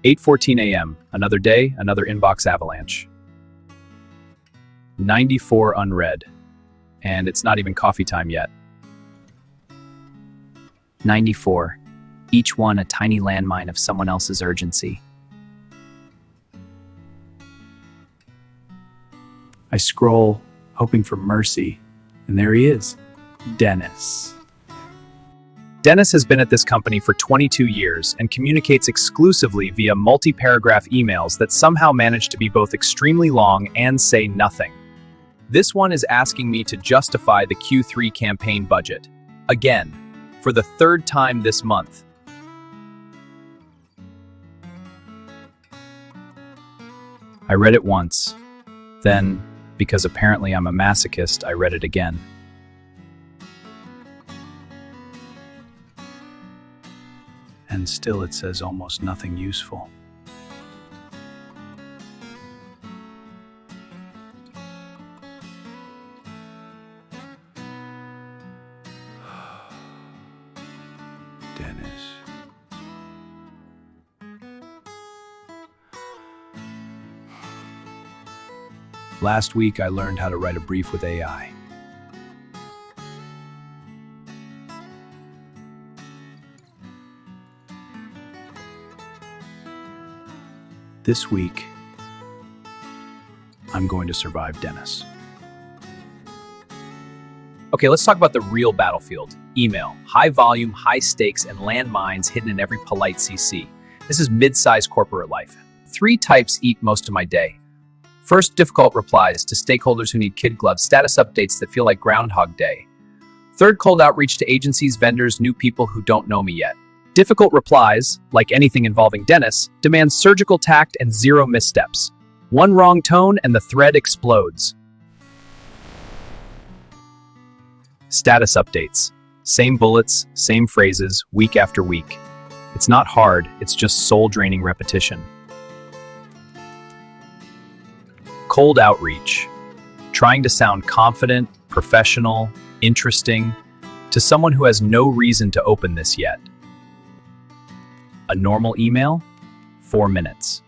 8:14 a.m. Another day, another inbox avalanche. 94 unread. And it's not even coffee time yet. 94. Each one a tiny landmine of someone else's urgency. I scroll, hoping for mercy, and there he is, Dennis. Dennis has been at this company for 22 years and communicates exclusively via multi-paragraph emails that somehow manage to be both extremely long and say nothing. This one is asking me to justify the Q3 campaign budget. Again, for the third time this month. I read it once. Then, because apparently I'm a masochist, I read it again. And still it says almost nothing useful. Dennis. Last week I learned how to write a brief with AI. This week, I'm going to survive Dennis. Okay, let's talk about the real battlefield. Email. High volume, high stakes, and landmines hidden in every polite CC. This is mid-sized corporate life. 3 types eat most of my day. First, difficult replies to stakeholders who need kid gloves, status updates that feel like Groundhog Day. Third, cold outreach to agencies, vendors, new people who don't know me yet. Difficult replies, like anything involving Dennis, demand surgical tact and 0 missteps. One wrong tone and the thread explodes. Status updates. Same bullets, same phrases, week after week. It's not hard, it's just soul-draining repetition. Cold outreach. Trying to sound confident, professional, interesting, to someone who has no reason to open this yet. A normal email? 4 minutes.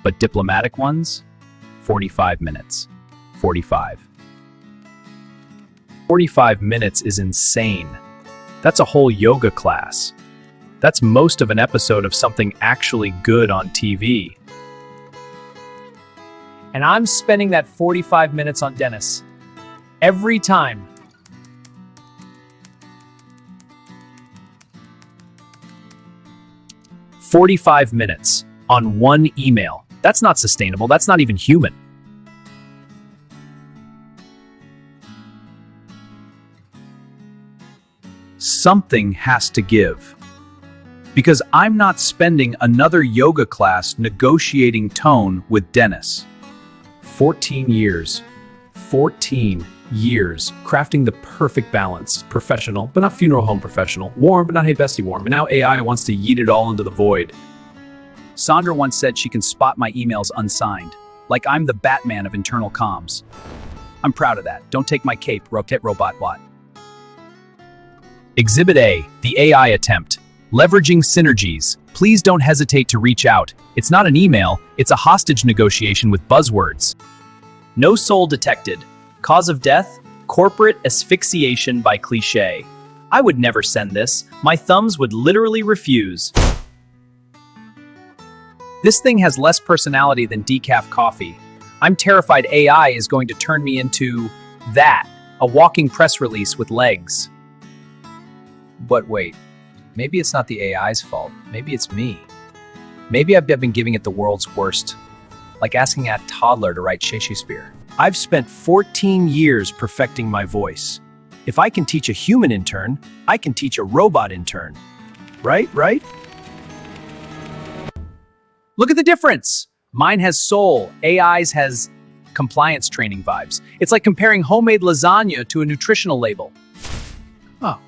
But diplomatic ones? 45 minutes. 45. 45 minutes is insane. That's a whole yoga class. That's most of an episode of something actually good on TV. And I'm spending that 45 minutes on Dennis. Every time. "45 minutes on one email. That's not sustainable. That's not even human." Something has to give. Because I'm not spending another yoga class negotiating tone with Dennis. 14 years. 14 years crafting the perfect balance. Professional, but not funeral home professional. Warm, but not hey bestie warm. And now AI wants to yeet it all into the void. Sandra once said she can spot my emails unsigned. Like I'm the Batman of internal comms. I'm proud of that. Don't take my cape, rocket robot bot. Exhibit A, the AI attempt. Leveraging synergies. Please don't hesitate to reach out. It's not an email, it's a hostage negotiation with buzzwords. No soul detected. Cause of death? Corporate asphyxiation by cliché. I would never send this. My thumbs would literally refuse. This thing has less personality than decaf coffee. I'm terrified AI is going to turn me into that, a walking press release with legs. But wait, maybe it's not the AI's fault. Maybe it's me. Maybe I've been giving it the world's worst, like asking a toddler to write Shakespeare. I've spent 14 years perfecting my voice. If I can teach a human intern, I can teach a robot intern. Right? Look at the difference. Mine has soul. AI's has compliance training vibes. It's like comparing homemade lasagna to a nutritional label. Oh.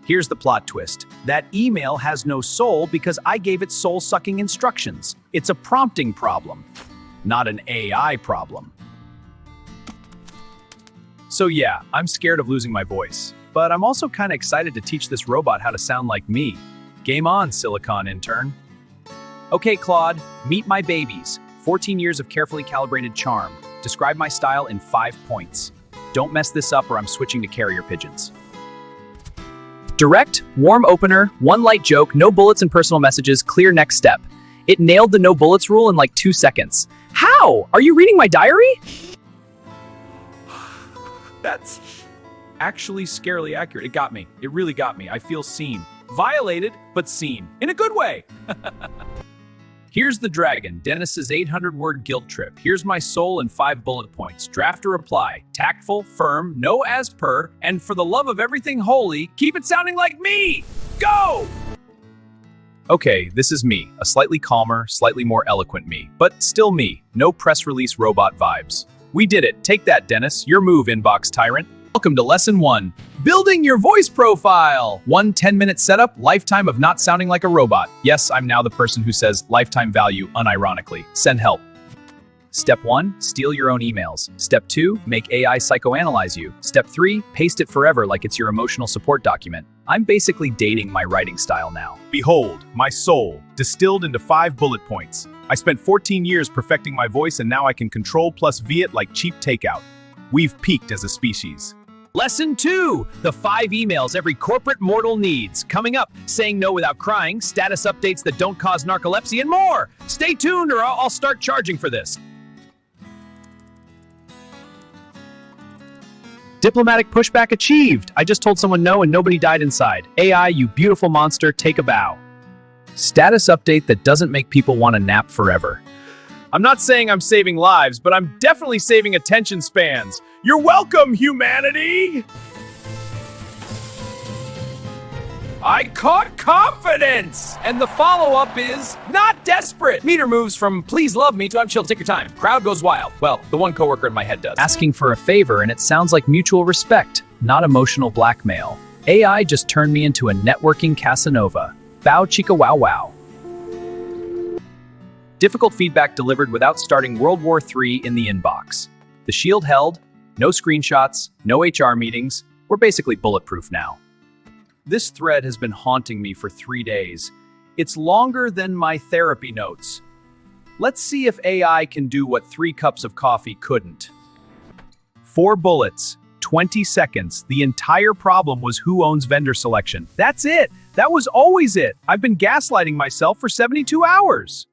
Here's the plot twist. That email has no soul because I gave it soul-sucking instructions. It's a prompting problem, not an AI problem. So yeah, I'm scared of losing my voice, but I'm also kind of excited to teach this robot how to sound like me. Game on, Silicon intern. Okay, Claude, meet my babies. 14 years of carefully calibrated charm. Describe my style in 5 points. Don't mess this up or I'm switching to carrier pigeons. Direct, warm opener, one light joke, no bullets and personal messages, clear next step. It nailed the no bullets rule in like 2 seconds. How? Are you reading my diary? That's actually scarily accurate. It got me. It really got me. I feel seen. Violated, but seen. In a good way. Here's the dragon, Dennis's 800-word guilt trip. Here's my soul in 5 bullet points. Draft a reply. Tactful, firm, no as per, and for the love of everything holy, keep it sounding like me! Go! Okay, this is me. A slightly calmer, slightly more eloquent me. But still me. No press release robot vibes. We did it. Take that, Dennis. Your move, inbox tyrant. Welcome to Lesson 1. Building your voice profile. 1 10-minute setup, lifetime of not sounding like a robot. Yes, I'm now the person who says lifetime value unironically. Send help. Step 1, steal your own emails. Step 2, make AI psychoanalyze you. Step 3, paste it forever like it's your emotional support document. I'm basically dating my writing style now. Behold, my soul, distilled into 5 bullet points. I spent 14 years perfecting my voice and now I can control plus V it like cheap takeout. We've peaked as a species. Lesson 2, the 5 emails every corporate mortal needs. Coming up, saying no without crying, status updates that don't cause narcolepsy, and more. Stay tuned or I'll start charging for this. Diplomatic pushback achieved. I just told someone no and nobody died inside. AI, you beautiful monster, take a bow. Status update that doesn't make people want to nap forever. I'm not saying I'm saving lives, but I'm definitely saving attention spans. You're welcome, humanity! I caught confidence! And the follow-up is not desperate. Meter moves from please love me to I'm chill, take your time. Crowd goes wild. Well, the one coworker in my head does. Asking for a favor and it sounds like mutual respect, not emotional blackmail. AI just turned me into a networking Casanova. Bow chica wow wow. Difficult feedback delivered without starting World War III in the inbox. The shield held, no screenshots, no HR meetings. We're basically bulletproof now. This thread has been haunting me for 3 days. It's longer than my therapy notes. Let's see if AI can do what 3 cups of coffee couldn't. 4 bullets, 20 seconds. The entire problem was who owns vendor selection. That's it. That was always it. I've been gaslighting myself for 72 hours.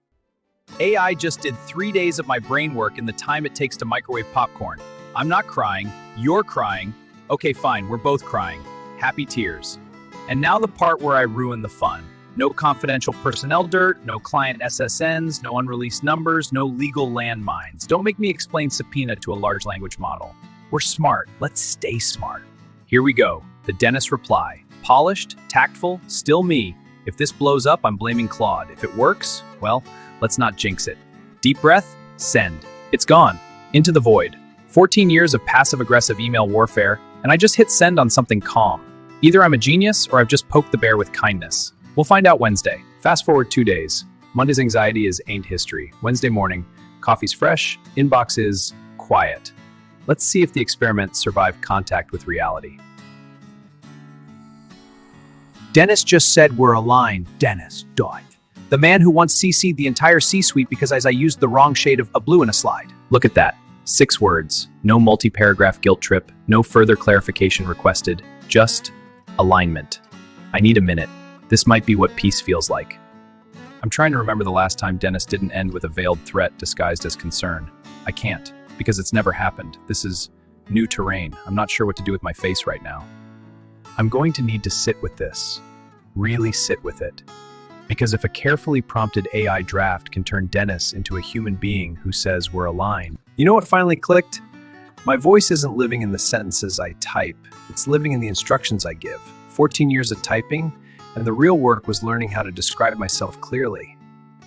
AI just did 3 days of my brain work in the time it takes to microwave popcorn. I'm not crying. You're crying. Okay, fine. We're both crying. Happy tears. And now the part where I ruin the fun. No confidential personnel dirt, no client SSNs, no unreleased numbers, no legal landmines. Don't make me explain subpoena to a large language model. We're smart. Let's stay smart. Here we go. The Dennis reply. Polished, tactful, still me. If this blows up, I'm blaming Claude. If it works, well, let's not jinx it. Deep breath, send. It's gone. Into the void. 14 years of passive-aggressive email warfare, and I just hit send on something calm. Either I'm a genius or I've just poked the bear with kindness. We'll find out Wednesday. Fast forward 2 days. Monday's anxiety is ain't history. Wednesday morning, coffee's fresh, inbox is quiet. Let's see if the experiment survived contact with reality. Dennis just said we're aligned. Dennis, dot. The man who once CC'd the entire C-suite because I used the wrong shade of a blue in a slide. Look at that. 6 words. No multi-paragraph guilt trip. No further clarification requested. Just alignment. I need a minute. This might be what peace feels like. I'm trying to remember the last time Dennis didn't end with a veiled threat disguised as concern. I can't, because it's never happened. This is new terrain. I'm not sure what to do with my face right now. I'm going to need to sit with this. Really sit with it. Because if a carefully prompted AI draft can turn Dennis into a human being who says we're aligned. You know what finally clicked? My voice isn't living in the sentences I type. It's living in the instructions I give. 14 years of typing, and the real work was learning how to describe myself clearly.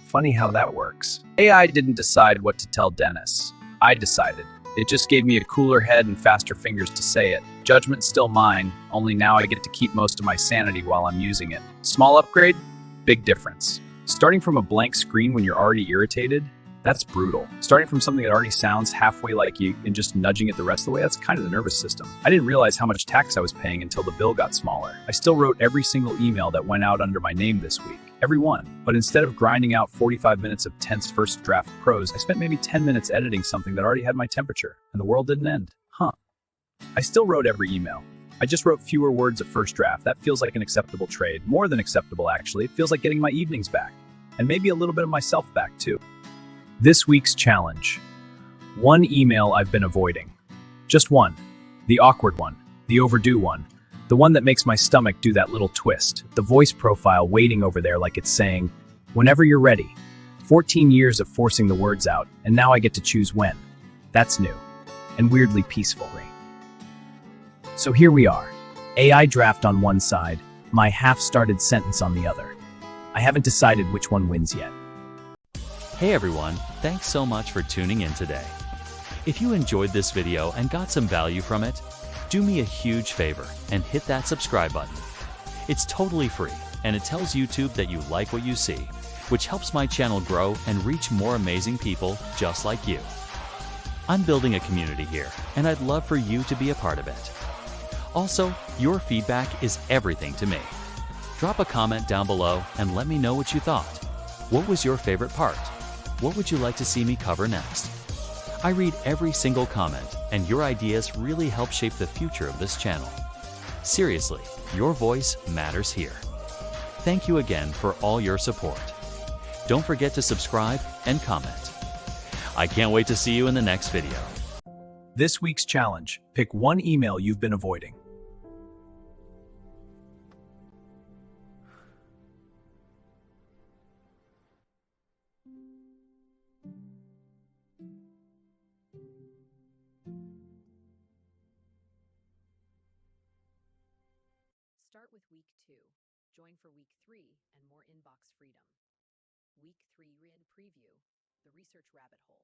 Funny how that works. AI didn't decide what to tell Dennis. I decided. It just gave me a cooler head and faster fingers to say it. Judgment's still mine, only now I get to keep most of my sanity while I'm using it. Small upgrade, big difference. Starting from a blank screen when you're already irritated, that's brutal. Starting from something that already sounds halfway like you and just nudging it the rest of the way, that's kind of the nervous system. I didn't realize how much tax I was paying until the bill got smaller. I still wrote every single email that went out under my name this week. Every one. But instead of grinding out 45 minutes of tense first draft prose, I spent maybe 10 minutes editing something that already had my temperature, and the world didn't end. I still wrote every email. I just wrote fewer words of first draft. That feels like an acceptable trade. More than acceptable, actually. It feels like getting my evenings back. And maybe a little bit of myself back, too. This week's challenge. One email I've been avoiding. Just one. The awkward one. The overdue one. The one that makes my stomach do that little twist. The voice profile waiting over there like it's saying, whenever you're ready. 14 years of forcing the words out, and now I get to choose when. That's new. And weirdly peaceful. So here we are. AI draft on one side, my half-started sentence on the other. I haven't decided which one wins yet. Hey everyone, thanks so much for tuning in today. If you enjoyed this video and got some value from it, do me a huge favor and hit that subscribe button. It's totally free and it tells YouTube that you like what you see, which helps my channel grow and reach more amazing people just like you. I'm building a community here and I'd love for you to be a part of it. Also, your feedback is everything to me. Drop a comment down below and let me know what you thought. What was your favorite part? What would you like to see me cover next? I read every single comment, and your ideas really help shape the future of this channel. Seriously, your voice matters here. Thank you again for all your support. Don't forget to subscribe and comment. I can't wait to see you in the next video. This week's challenge. Pick one email you've been avoiding. Start with week 2. Join for week 3 and more inbox freedom. Week 3 read preview, the research rabbit hole.